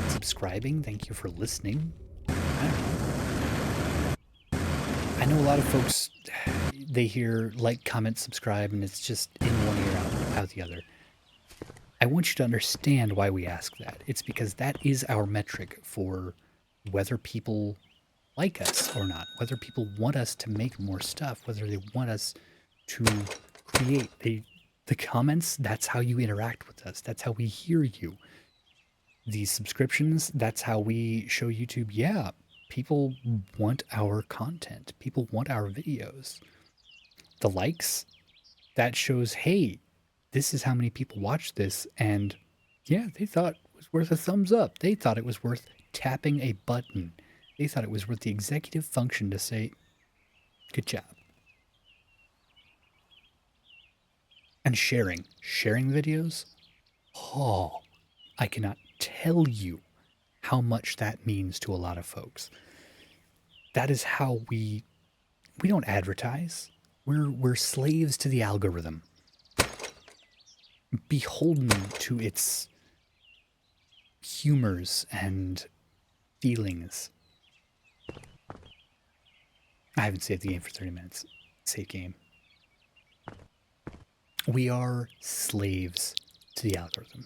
subscribing. Thank you for listening. I know a lot of folks, they hear like, comment, subscribe, and it's just in one ear, out the other. I want you to understand why we ask that. It's because that is our metric for whether people like us or not, whether people want us to make more stuff, whether they want us to create. The comments, that's how you interact with us. That's how we hear you. These subscriptions, that's how we show YouTube, yeah, people want our content. People want our videos. The likes, that shows, hey, this is how many people watch this. And yeah, they thought it was worth a thumbs up. They thought it was worth tapping a button. They thought it was worth the executive function to say, good job. And sharing videos. Oh, I cannot tell you how much that means to a lot of folks. That is how we don't advertise. We're slaves to the algorithm. Beholden to its humors and feelings. I haven't saved the game for 30 minutes. Save game. We are slaves to the algorithm.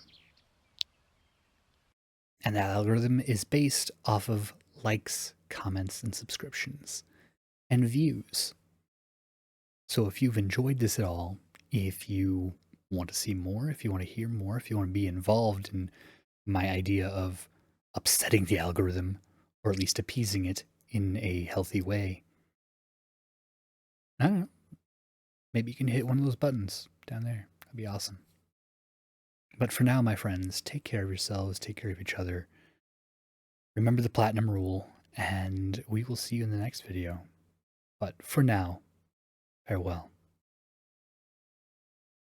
And that algorithm is based off of likes, comments, and subscriptions, and views. So if you've enjoyed this at all, if you want to see more, if you want to hear more, if you want to be involved in my idea of upsetting the algorithm, or at least appeasing it in a healthy way, I don't know. Maybe you can hit one of those buttons down there. That'd be awesome. But for now, my friends, take care of yourselves, take care of each other. Remember the platinum rule, and we will see you in the next video. But for now, farewell.